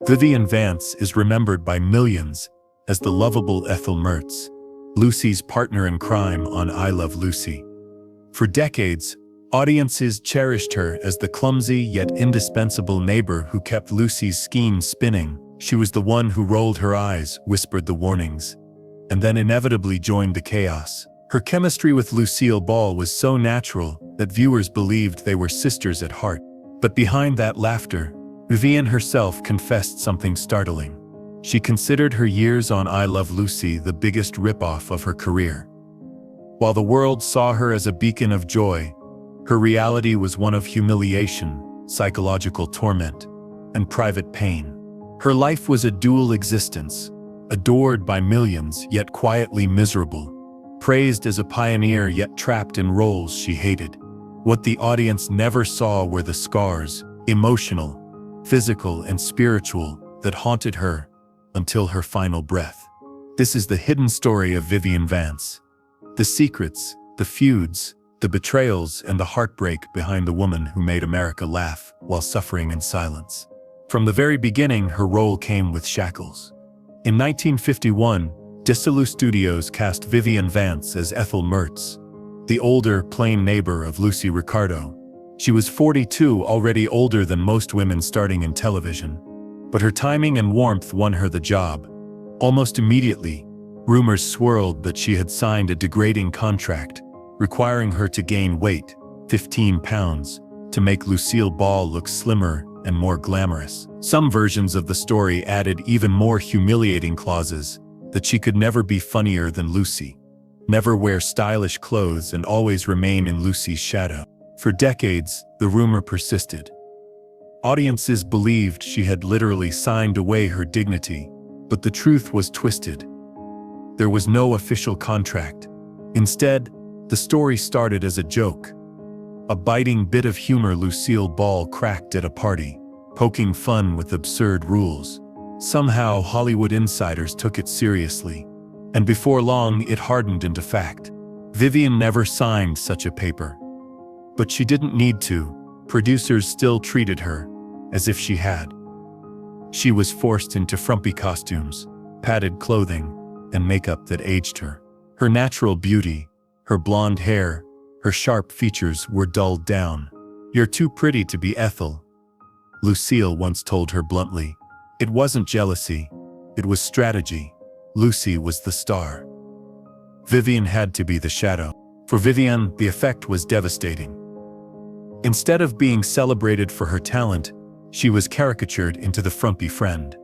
Vivien Vance is remembered by millions as the lovable Ethel Mertz, Lucy's partner in crime on I Love Lucy. For decades, audiences cherished her as the clumsy yet indispensable neighbor who kept Lucy's schemes spinning. She was the one who rolled her eyes, whispered the warnings, and then inevitably joined the chaos. Her chemistry with Lucille Ball was so natural that viewers believed they were sisters at heart. But behind that laughter, Vivien herself confessed something startling. She considered her years on I Love Lucy the biggest ripoff of her career. While the world saw her as a beacon of joy, her reality was one of humiliation, psychological torment, and private pain. Her life was a dual existence, adored by millions yet quietly miserable, praised as a pioneer yet trapped in roles she hated. What the audience never saw were the scars, emotional, physical, and spiritual, that haunted her until her final breath. This is the hidden story of Vivien Vance. The secrets, the feuds, the betrayals, and the heartbreak behind the woman who made America laugh while suffering in silence. From the very beginning, her role came with Shackles. In 1951, Desilu Studios cast Vivien Vance as Ethel Mertz, the older, plain neighbor of Lucy Ricardo. She was 42, already older than most women starting in television. But her timing and warmth won her the job. Almost immediately, rumors swirled that she had signed a degrading contract, requiring her to gain weight, 15 pounds, to make Lucille Ball look slimmer and more glamorous. Some versions of the story added even more humiliating clauses, that she could never be funnier than Lucy, never wear stylish clothes, and always remain in Lucy's shadow. For decades, the rumor persisted. Audiences believed she had literally signed away her dignity, but the truth was twisted. There was no official contract. Instead, the story started as a joke. A biting bit of humor Lucille Ball cracked at a party, poking fun with absurd rules. Somehow, Hollywood insiders took it seriously, and before long it hardened into fact. Vivien never signed such a paper. But she didn't need to. Producers still treated her as if she had. She was forced into frumpy costumes, padded clothing, and makeup that aged her. Her natural beauty, her blonde hair, her sharp features were dulled down. "You're too pretty to be Ethel," Lucille once told her bluntly. It wasn't jealousy, it was strategy. Lucy was the star. Vivien had to be the shadow. For Vivien, the effect was devastating. Instead of being celebrated for her talent, she was caricatured into the frumpy friend.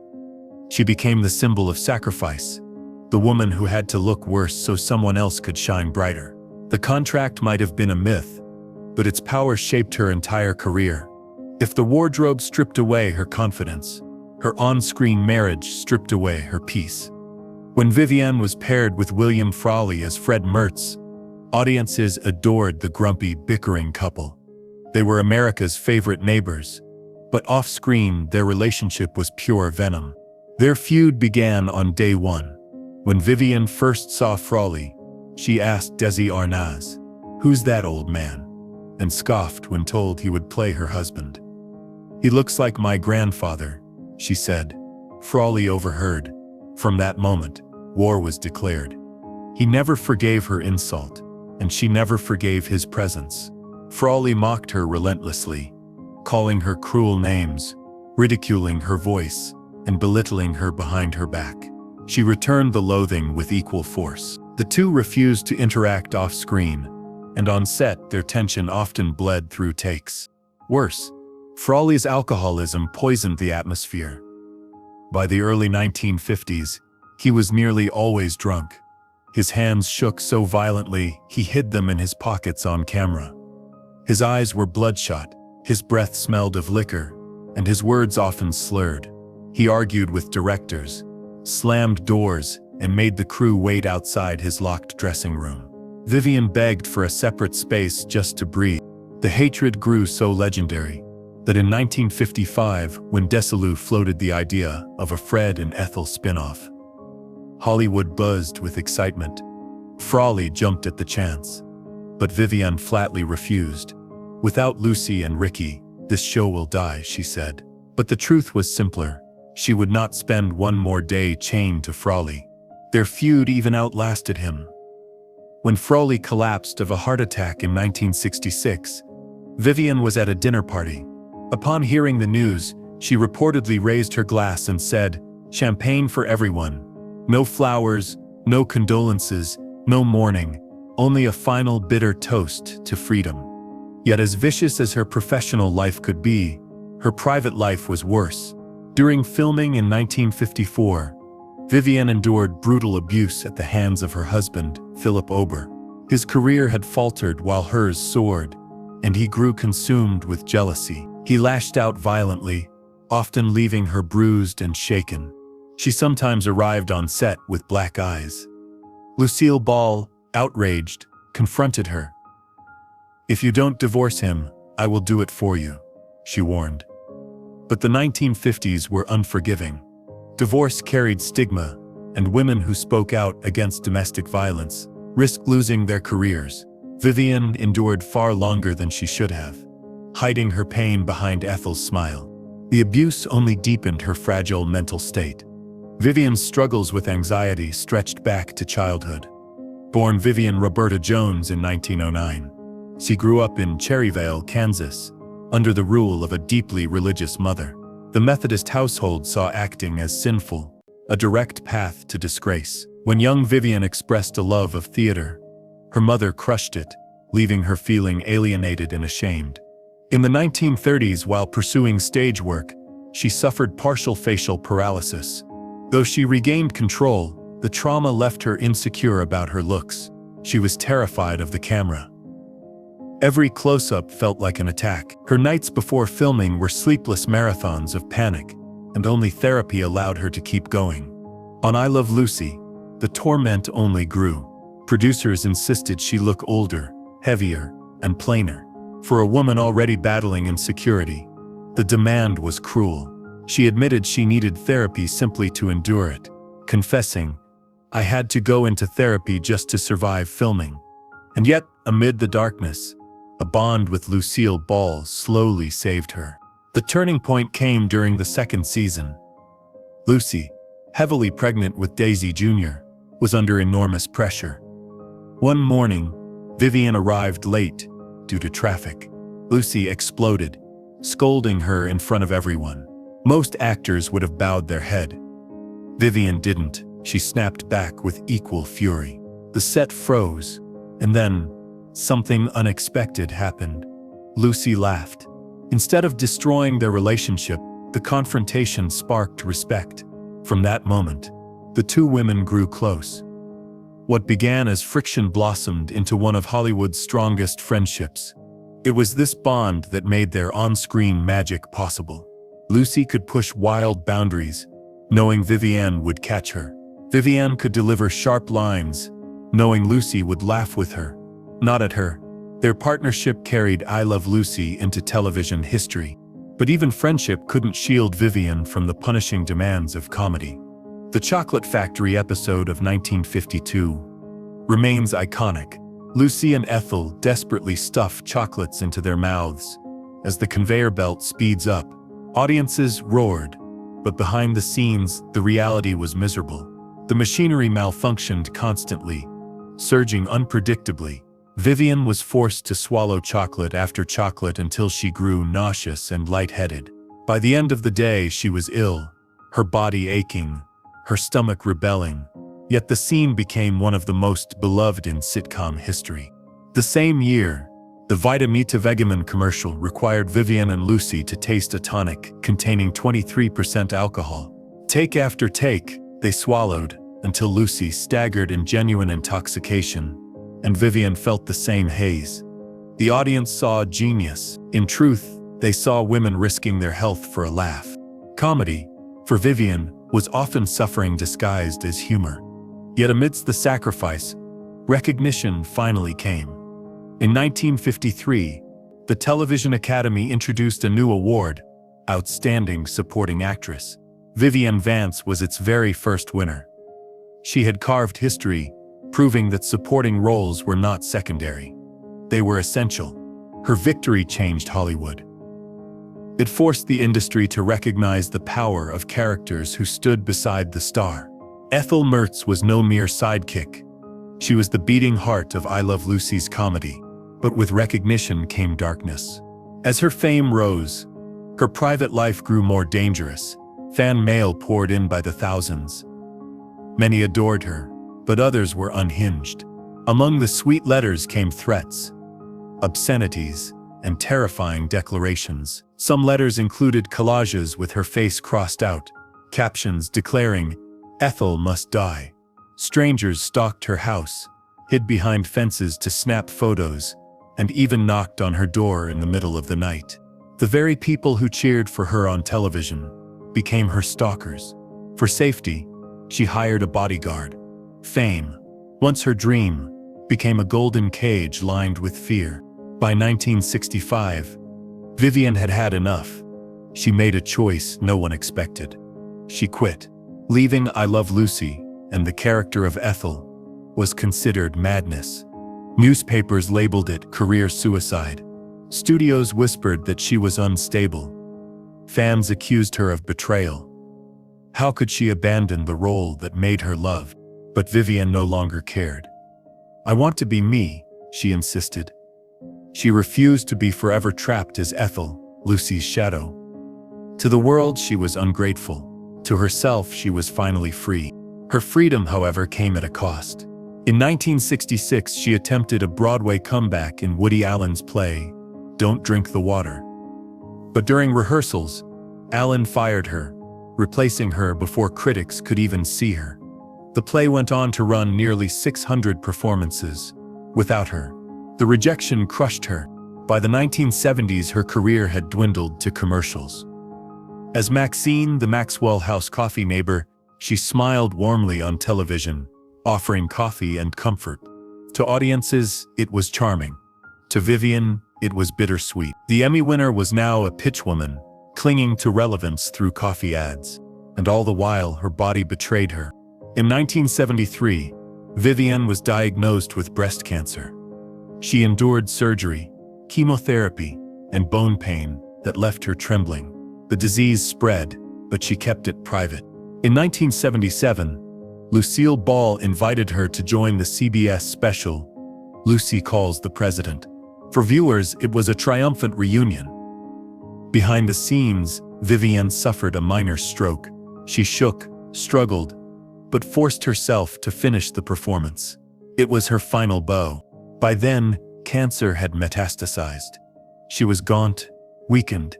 She became the symbol of sacrifice, the woman who had to look worse so someone else could shine brighter. The contract might have been a myth, but its power shaped her entire career. If the wardrobe stripped away her confidence, her on-screen marriage stripped away her peace. When Vivien was paired with William Frawley as Fred Mertz, audiences adored the grumpy, bickering couple. They were America's favorite neighbors, but off-screen their relationship was pure venom. Their feud began on day one. When Vivien first saw Frawley, she asked Desi Arnaz, "Who's that old man?" and scoffed when told he would play her husband. "He looks like my grandfather," she said. Frawley overheard. From that moment, war was declared. He never forgave her insult, and she never forgave his presence. Frawley mocked her relentlessly, calling her cruel names, ridiculing her voice, and belittling her behind her back. She returned the loathing with equal force. The two refused to interact off-screen, and on set their tension often bled through takes. Worse, Frawley's alcoholism poisoned the atmosphere. By the early 1950s, he was nearly always drunk. His hands shook so violently he hid them in his pockets on camera. His eyes were bloodshot, his breath smelled of liquor, and his words often slurred. He argued with directors, slammed doors, and made the crew wait outside his locked dressing room. Vivien begged for a separate space just to breathe. The hatred grew so legendary that in 1955, when Desilu floated the idea of a Fred and Ethel spin-off, Hollywood buzzed with excitement. Frawley jumped at the chance, but Vivien flatly refused. "Without Lucy and Ricky, this show will die," she said. But the truth was simpler. she would not spend one more day chained to Frawley. Their feud even outlasted him. When Frawley collapsed of a heart attack in 1966, Vivien was at a dinner party. Upon hearing the news, she reportedly raised her glass and said, "Champagne for everyone. No flowers, no condolences, no mourning, only a final bitter toast to freedom." Yet as vicious as her professional life could be, her private life was worse. During filming in 1954, Vivien endured brutal abuse at the hands of her husband, Philip Ober. His career had faltered while hers soared, and he grew consumed with jealousy. He lashed out violently, often leaving her bruised and shaken. She sometimes arrived on set with black eyes. Lucille Ball, outraged, confronted her. "If you don't divorce him, I will do it for you," she warned. But the 1950s were unforgiving. Divorce carried stigma, and women who spoke out against domestic violence risked losing their careers. Vivien endured far longer than she should have, hiding her pain behind Ethel's smile. The abuse only deepened her fragile mental state. Vivien's struggles with anxiety stretched back to childhood. Born Vivian Roberta Jones in 1909, she grew up in Cherryvale, Kansas, under the rule of a deeply religious mother. The Methodist household saw acting as sinful, a direct path to disgrace. When young Vivien expressed a love of theater, her mother crushed it, leaving her feeling alienated and ashamed. In the 1930s, while pursuing stage work, she suffered partial facial paralysis. Though she regained control, the trauma left her insecure about her looks. She was terrified of the camera. Every close-up felt like an attack. Her nights before filming were sleepless marathons of panic, and only therapy allowed her to keep going. On I Love Lucy, the torment only grew. Producers insisted she look older, heavier, and plainer. For a woman already battling insecurity, the demand was cruel. She admitted she needed therapy simply to endure it, confessing, "I had to go into therapy just to survive filming." And yet, amid the darkness, a bond with Lucille Ball slowly saved her. The turning point came during the second season. Lucy, heavily pregnant with Daisy Jr., was under enormous pressure. One morning, Vivien arrived late due to traffic. Lucy exploded, scolding her in front of everyone. Most actors would have bowed their head. Vivien didn't. She snapped back with equal fury. The set froze, and then something unexpected happened. Lucy laughed. Instead of destroying their relationship, the confrontation sparked respect. From that moment, the two women grew close. What began as friction blossomed into one of Hollywood's strongest friendships. It was this bond that made their on-screen magic possible. Lucy could push wild boundaries, knowing Vivien would catch her. Vivien could deliver sharp lines, knowing Lucy would laugh with her, not at her. Their partnership carried I Love Lucy into television history. But even friendship couldn't shield Vivien from the punishing demands of comedy. The Chocolate Factory episode of 1952 remains iconic. Lucy and Ethel desperately stuff chocolates into their mouths. As the conveyor belt speeds up, audiences roared, but behind the scenes, the reality was miserable. The machinery malfunctioned constantly, surging unpredictably. Vivien was forced to swallow chocolate after chocolate until she grew nauseous and lightheaded. By the end of the day, she was ill, her body aching, her stomach rebelling. Yet the scene became one of the most beloved in sitcom history. The same year, the Vitamita Vegamin commercial required Vivien and Lucy to taste a tonic containing 23% alcohol. Take after take, they swallowed, until Lucy staggered in genuine intoxication, and Vivien felt the same haze. The audience saw genius. In truth, they saw women risking their health for a laugh. Comedy, for Vivien, was often suffering disguised as humor. Yet amidst the sacrifice, recognition finally came. In 1953, the Television Academy introduced a new award, Outstanding Supporting Actress. Vivien Vance was its very first winner. She had carved history, proving that supporting roles were not secondary. They were essential. Her victory changed Hollywood. It forced the industry to recognize the power of characters who stood beside the star. Ethel Mertz was no mere sidekick. She was the beating heart of I Love Lucy's comedy. But with recognition came darkness. As her fame rose, her private life grew more dangerous. Fan mail poured in by the thousands. Many adored her, but others were unhinged. Among the sweet letters came threats, obscenities, and terrifying declarations. Some letters included collages with her face crossed out, captions declaring, "Ethel must die." Strangers stalked her house, hid behind fences to snap photos, and even knocked on her door in the middle of the night. The very people who cheered for her on television became her stalkers. For safety, she hired a bodyguard. Fame, once her dream, became a golden cage lined with fear. By 1965, Vivian had had enough. She made a choice no one expected. She quit. Leaving I Love Lucy and the character of Ethel was considered madness. Newspapers labeled it career suicide. Studios whispered that she was unstable. Fans accused her of betrayal. How could she abandon the role that made her loved? But Vivian no longer cared. "I want to be me," she insisted. She refused to be forever trapped as Ethel, Lucy's shadow. To the world, she was ungrateful. To herself, she was finally free. Her freedom, however, came at a cost. In 1966, she attempted a Broadway comeback in Woody Allen's play, Don't Drink the Water. But during rehearsals, Allen fired her, replacing her before critics could even see her. The play went on to run nearly 600 performances. Without her, the rejection crushed her. By the 1970s, her career had dwindled to commercials. As Maxine, the Maxwell House coffee neighbor, she smiled warmly on television, offering coffee and comfort. To audiences, it was charming. To Vivian, it was bittersweet. The Emmy winner was now a pitchwoman, clinging to relevance through coffee ads. And all the while, her body betrayed her. In 1973, Vivian was diagnosed with breast cancer. She endured surgery, chemotherapy, and bone pain that left her trembling. The disease spread, but she kept it private. In 1977, Lucille Ball invited her to join the CBS special, Lucy Calls the President. For viewers, it was a triumphant reunion. Behind the scenes, Vivian suffered a minor stroke. She shook, struggled, but forced herself to finish the performance. It was her final bow. By then, cancer had metastasized. She was gaunt, weakened,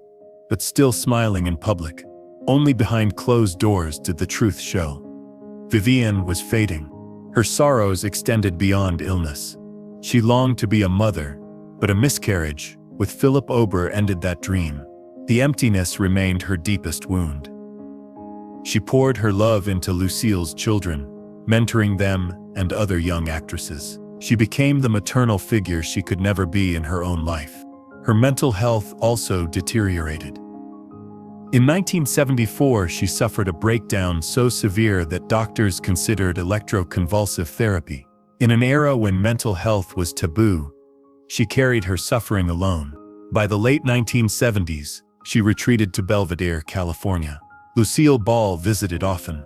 but still smiling in public. Only behind closed doors did the truth show. Vivian was fading. Her sorrows extended beyond illness. She longed to be a mother, but a miscarriage with Philip Ober ended that dream. The emptiness remained her deepest wound. She poured her love into Lucille's children, mentoring them and other young actresses. She became the maternal figure she could never be in her own life. Her mental health also deteriorated. In 1974, she suffered a breakdown so severe that doctors considered electroconvulsive therapy. In an era when mental health was taboo, she carried her suffering alone. By the late 1970s, she retreated to Belvedere, California. Lucille Ball visited often.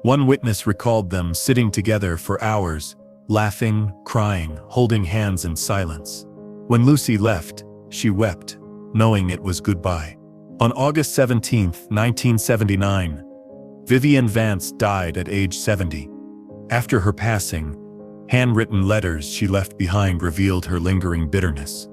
One witness recalled them sitting together for hours, laughing, crying, holding hands in silence. When Lucy left, she wept, knowing it was goodbye. On August 17, 1979, Vivien Vance died at age 70. After her passing, handwritten letters she left behind revealed her lingering bitterness.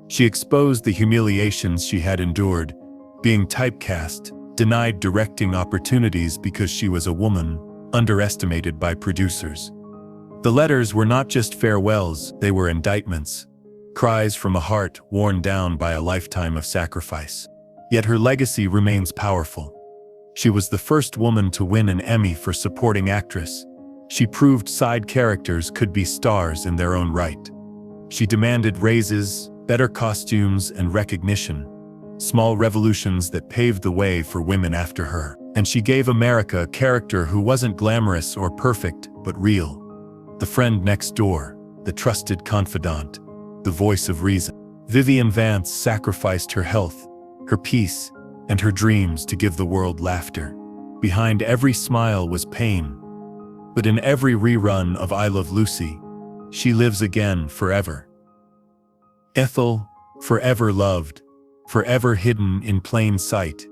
She exposed the humiliations she had endured, being typecast, denied directing opportunities because she was a woman, underestimated by producers. The letters were not just farewells, they were indictments, cries from a heart worn down by a lifetime of sacrifice. Yet her legacy remains powerful. She was the first woman to win an Emmy for supporting actress. She proved side characters could be stars in their own right. She demanded raises, better costumes, and recognition, small revolutions that paved the way for women after her. And she gave America a character who wasn't glamorous or perfect, but real. The friend next door, the trusted confidant, the voice of reason. Vivien Vance sacrificed her health, her peace, and her dreams to give the world laughter. Behind every smile was pain. But in every rerun of I Love Lucy, she lives again forever. Ethel, forever loved, forever hidden in plain sight.